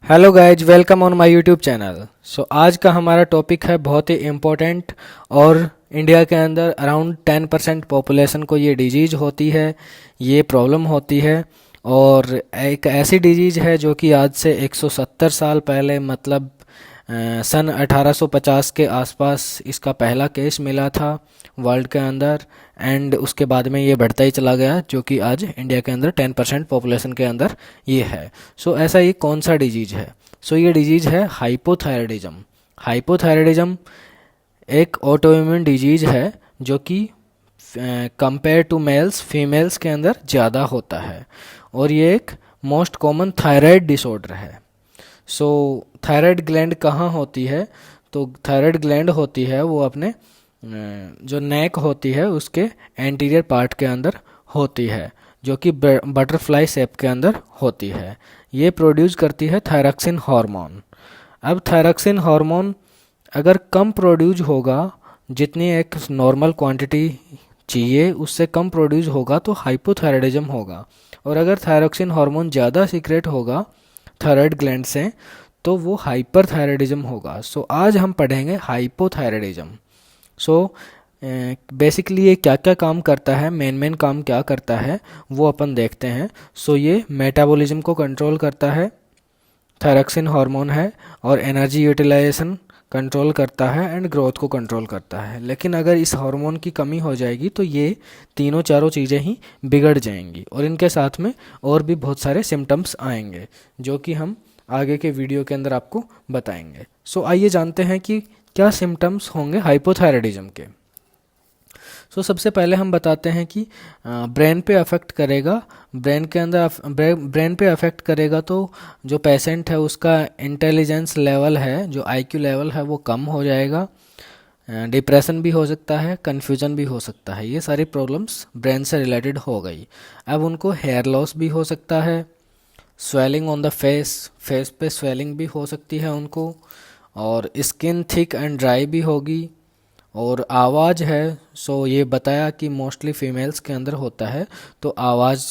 Hello guys, welcome on my YouTube channel. आज का हमारा टॉपिक है बहुत ही इम्पोर्टेंट। और इंडिया के अंदर अराउंड 10% पॉपुलेशन को ये डिजीज़ होती है, ये प्रॉब्लम होती है। और एक ऐसी डिजीज़ है जो कि आज से 170 साल पहले मतलब सन 1850 के आसपास इसका पहला केस मिला था वर्ल्ड के अंदर। एंड उसके बाद में ये बढ़ता ही चला गया, जो कि आज इंडिया के अंदर 10% पॉपुलेशन के अंदर ये है। ऐसा ये कौन सा डिजीज़ है? ये डिजीज़ है हाइपोथायराइडिज्म। हाइपोथायराइडिज्म एक ऑटोइम्यून डिजीज़ है जो कि कंपेयर टू मेल्स फीमेल्स के अंदर ज़्यादा होता है। और ये एक मोस्ट कॉमन थायराइड डिसऑर्डर है। थायराइड ग्लैंड कहाँ होती है? तो थायराइड ग्लैंड होती है वो अपने जो नेक होती है उसके एंटीरियर पार्ट के अंदर होती है, जो कि बटरफ्लाई शेप के अंदर होती है। ये प्रोड्यूस करती है थायरॉक्सिन हार्मोन। अब थायरॉक्सिन हार्मोन अगर कम प्रोड्यूस होगा, जितनी एक नॉर्मल क्वांटिटी चाहिए उससे कम प्रोड्यूस होगा तो हाइपोथायराइडिज्म होगा। और अगर थायरॉक्सिन हार्मोन ज़्यादा सीक्रेट होगा थायराइड ग्लैंड से तो वो हाइपरथायराइडिज्म होगा। आज हम पढ़ेंगे हाइपोथायराइडिज्म। बेसिकली ये क्या क्या काम करता है, मेन काम क्या करता है वो अपन देखते हैं। ये मेटाबॉलिज्म को कंट्रोल करता है, थायरॉक्सिन हार्मोन है, और एनर्जी यूटिलाइजेशन कंट्रोल करता है एंड ग्रोथ को कंट्रोल करता है। लेकिन अगर इस हार्मोन की कमी हो जाएगी तो ये तीनों चारों चीज़ें ही बिगड़ जाएंगी और इनके साथ में और भी बहुत सारे सिम्टम्स आएंगे, जो कि हम आगे के वीडियो के अंदर आपको बताएंगे। आइए जानते हैं कि क्या सिम्टम्स होंगे हाइपोथायराइडिज्म के। सबसे पहले हम बताते हैं कि ब्रेन पे अफेक्ट करेगा। ब्रेन पे अफेक्ट करेगा तो जो पेशेंट है उसका इंटेलिजेंस लेवल है, जो आईक्यू लेवल है वो कम हो जाएगा। डिप्रेशन भी हो सकता है, कन्फ्यूजन भी हो सकता है। ये सारी प्रॉब्लम्स ब्रेन से रिलेटेड हो गई। अब उनको हेयर लॉस भी हो सकता है, स्वेलिंग ऑन द फेस पे स्वेलिंग भी हो सकती है उनको, और स्किन थिक एंड ड्राई भी होगी। और आवाज़ है, ये बताया कि मोस्टली फीमेल्स के अंदर होता है, तो आवाज़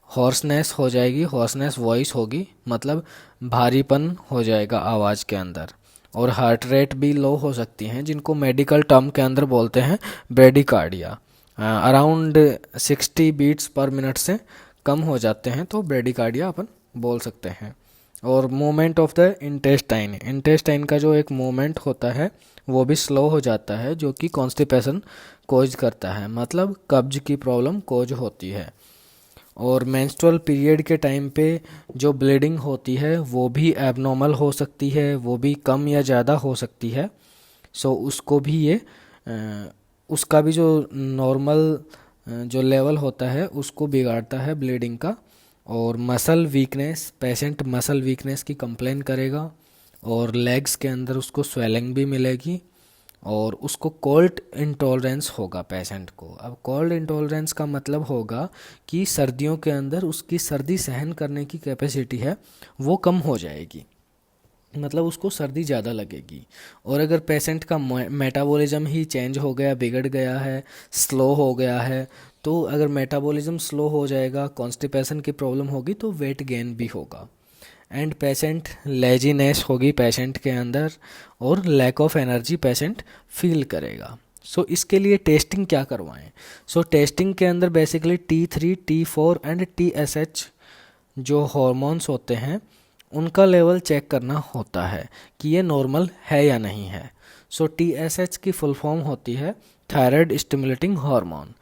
हॉर्सनेस हो जाएगी, हॉर्सनेस वॉइस होगी, मतलब भारीपन हो जाएगा आवाज़ के अंदर। और हार्ट रेट भी लो हो सकती हैं, जिनको मेडिकल टर्म के अंदर बोलते हैं bradycardia. Around 60 beats per minute से कम हो जाते हैं तो ब्रेडिकार्डिया अपन बोल सकते हैं। और मूवमेंट ऑफ द इंटेस्टाइन का जो एक मूवमेंट होता है वो भी स्लो हो जाता है, जो कि कॉन्स्टिपेशन कोज करता है, मतलब कब्ज की प्रॉब्लम कोज होती है। और मेंस्ट्रुअल पीरियड के टाइम पे जो ब्लीडिंग होती है वो भी एबनॉर्मल हो सकती है, वो भी कम या ज़्यादा हो सकती है। उसको भी ये उसका भी जो नॉर्मल जो लेवल होता है उसको बिगाड़ता है ब्लीडिंग का। और muscle weakness, patient muscle weakness की कंप्लेन करेगा, और लेग्स के अंदर उसको स्वेलिंग भी मिलेगी, और उसको कोल्ड इंटॉलरेंस होगा पेशेंट को। अब कोल्ड इंटॉलरेंस का मतलब होगा कि सर्दियों के अंदर उसकी सर्दी सहन करने की कैपेसिटी है वो कम हो जाएगी, मतलब उसको सर्दी ज़्यादा लगेगी। और अगर पेशेंट का मेटाबॉलिज्म ही चेंज हो गया, बिगड़ गया है, स्लो हो गया है, तो अगर मेटाबॉलिज्म स्लो हो जाएगा, कॉन्स्टिपेशन की प्रॉब्लम होगी तो वेट गेन भी होगा। एंड पेशेंट लेजीनेस होगी पेशेंट के अंदर, और lack of energy patient feel करेगा। इसके लिए टेस्टिंग क्या करवाएं? टेस्टिंग के अंदर basically T3, T4 and TSH जो हॉर्मोन्स होते हैं उनका लेवल चेक करना होता है कि ये नॉर्मल है या नहीं है। TSH की फुल फॉर्म होती है thyroid stimulating hormone.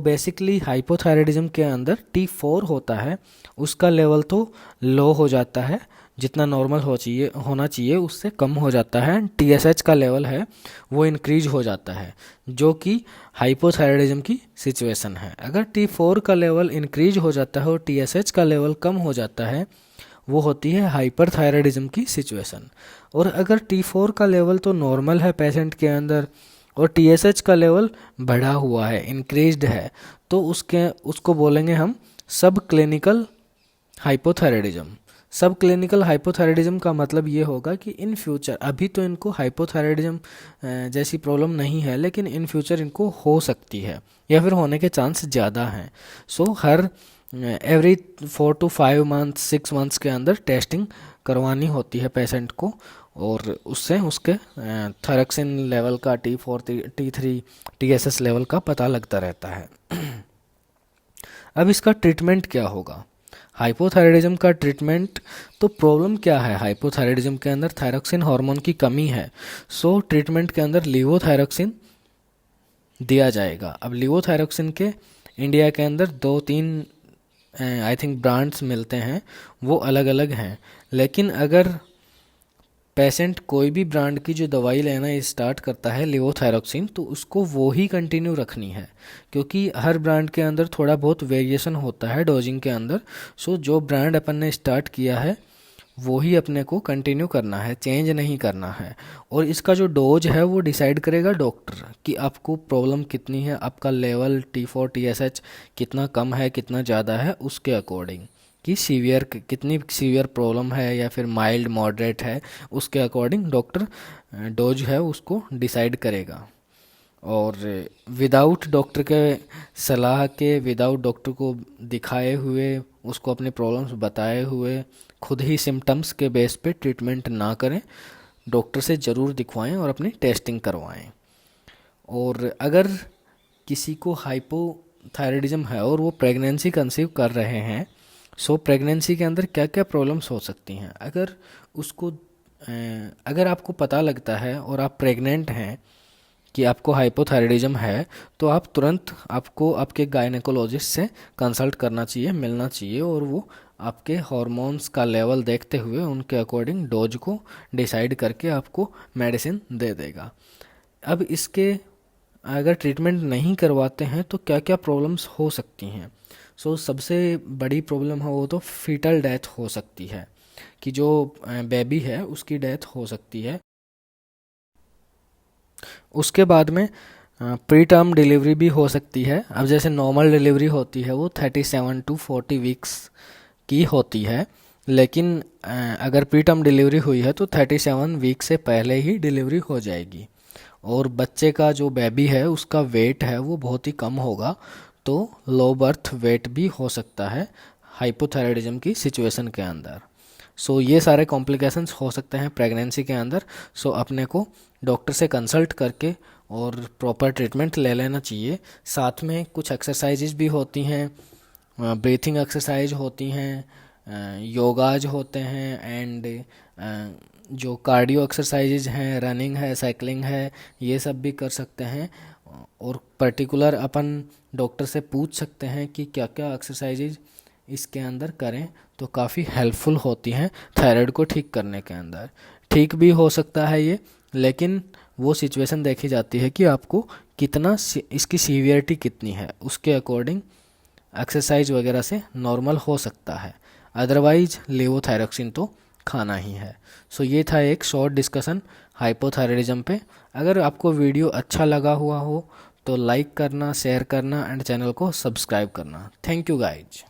Basically hypothyroidism के अंदर T4 होता है, उसका लेवल तो लो हो जाता है, जितना नॉर्मल होना चाहिए उससे कम हो जाता है। TSH का लेवल है वो इंक्रीज हो जाता है, जो कि हाइपोथायराइडिज्म की सिचुएशन है। अगर T4 का लेवल इंक्रीज हो जाता है और TSH का लेवल कम हो जाता है, वो होती है हाइपरथायराइडिज्म की सिचुएशन। और अगर T4 का लेवल तो नॉर्मल है पेशेंट के अंदर और TSH का लेवल बढ़ा हुआ है, इंक्रीज्ड है, तो उसको बोलेंगे हम सब क्लिनिकल हाइपोथायराइडिज्म। सब क्लिनिकल हाइपोथायराइडिज्म का मतलब ये होगा कि इन फ्यूचर, अभी तो इनको हाइपोथायराइडिज्म जैसी प्रॉब्लम नहीं है, लेकिन इन फ्यूचर इनको हो सकती है या फिर होने के चांस ज़्यादा हैं। हर एवरी 4 to 5 मंथ्स 6 मंथ्स के अंदर टेस्टिंग करवानी होती है पेशेंट को, और उससे उसके थायरॉक्सिन लेवल का, T4 T3 TSS लेवल का पता लगता रहता है। अब इसका ट्रीटमेंट क्या होगा? हाइपोथायराइडिज्म का ट्रीटमेंट, तो प्रॉब्लम क्या है हाइपोथायराइडिज्म के अंदर? थायरॉक्सिन हार्मोन की कमी है। सो ट्रीटमेंट के अंदर लीवोथायरॉक्सिन दिया जाएगा। अब लीवोथायरॉक्सिन के इंडिया के अंदर 2-3 आई थिंक ब्रांड्स मिलते हैं, वो अलग अलग हैं। लेकिन अगर पेशेंट कोई भी ब्रांड की जो दवाई लेना स्टार्ट करता है लीवोथायरॉक्सिन, तो उसको वो ही कंटिन्यू रखनी है, क्योंकि हर ब्रांड के अंदर थोड़ा बहुत वेरिएशन होता है डोजिंग के अंदर। सो जो ब्रांड अपन ने स्टार्ट किया है वो ही अपने को कंटिन्यू करना है, चेंज नहीं करना है। और इसका जो डोज है वो डिसाइड करेगा डॉक्टर कि आपको प्रॉब्लम कितनी है, आपका लेवल T4 TSH कितना कम है कितना ज़्यादा है, उसके अकॉर्डिंग कि सीवियर कितनी सीवियर प्रॉब्लम है या फिर माइल्ड मॉडरेट है, उसके अकॉर्डिंग डॉक्टर डोज है उसको डिसाइड करेगा। और विदाउट डॉक्टर के सलाह के, विदाउट डॉक्टर को दिखाए हुए, उसको अपने प्रॉब्लम्स बताए हुए, खुद ही सिम्टम्स के बेस पे ट्रीटमेंट ना करें, डॉक्टर से ज़रूर दिखवाएं और अपनी टेस्टिंग करवाएं। और अगर किसी को हाइपोथायराइडिज्म है और वो प्रेगनेंसी कंसीव कर रहे हैं, सो प्रेगनेंसी के अंदर क्या क्या प्रॉब्लम्स हो सकती हैं? अगर आपको पता लगता है और आप प्रेग्नेंट हैं कि आपको हाइपोथायराइडिज्म है, तो आप तुरंत आपको आपके गायनेकोलॉजिस्ट से कंसल्ट करना चाहिए, मिलना चाहिए, और वो आपके हार्मोन्स का लेवल देखते हुए उनके अकॉर्डिंग डोज को डिसाइड करके आपको मेडिसिन दे देगा। अब इसके अगर ट्रीटमेंट नहीं करवाते हैं तो क्या क्या प्रॉब्लम्स हो सकती हैं? सबसे बड़ी प्रॉब्लम है वो तो फीटल डेथ हो सकती है, कि जो बेबी है उसकी डेथ हो सकती है। उसके बाद में प्री टर्म डिलीवरी भी हो सकती है। अब जैसे नॉर्मल डिलीवरी होती है वो 37 to 40 वीक्स की होती है, लेकिन अगर प्री टर्म डिलीवरी हुई है तो 37 वीक से पहले ही डिलीवरी हो जाएगी। और बच्चे का जो बेबी है उसका वेट है वो बहुत ही कम होगा, तो लो बर्थ वेट भी हो सकता है हाइपोथायराइडिज्म की सिचुएशन के अंदर। ये सारे कॉम्प्लिकेशंस हो सकते हैं प्रेगनेंसी के अंदर। अपने को डॉक्टर से कंसल्ट करके और प्रॉपर ट्रीटमेंट ले लेना चाहिए। साथ में कुछ एक्सरसाइजेज भी होती हैं, ब्रीथिंग एक्सरसाइज होती हैं, योगाज होते हैं, एंड जो कार्डियो एक्सरसाइजेज हैं, रनिंग है, साइकिलिंग है, ये सब भी कर सकते हैं। और पर्टिकुलर अपन डॉक्टर से पूछ सकते हैं कि क्या क्या एक्सरसाइजेज इसके अंदर करें, तो काफ़ी हेल्पफुल होती हैं थायराइड को ठीक करने के अंदर। ठीक भी हो सकता है ये, लेकिन वो सिचुएशन देखी जाती है कि आपको कितना इसकी सीवियरिटी कितनी है, उसके अकॉर्डिंग एक्सरसाइज वगैरह से नॉर्मल हो सकता है। अदरवाइज लेवोथायरॉक्सिन तो खाना ही है। ये था एक शॉर्ट डिस्कशन हाइपोथायराइडिज्म पे। अगर आपको वीडियो अच्छा लगा हुआ हो तो लाइक करना, शेयर करना एंड चैनल को सब्सक्राइब करना। Thank you guys.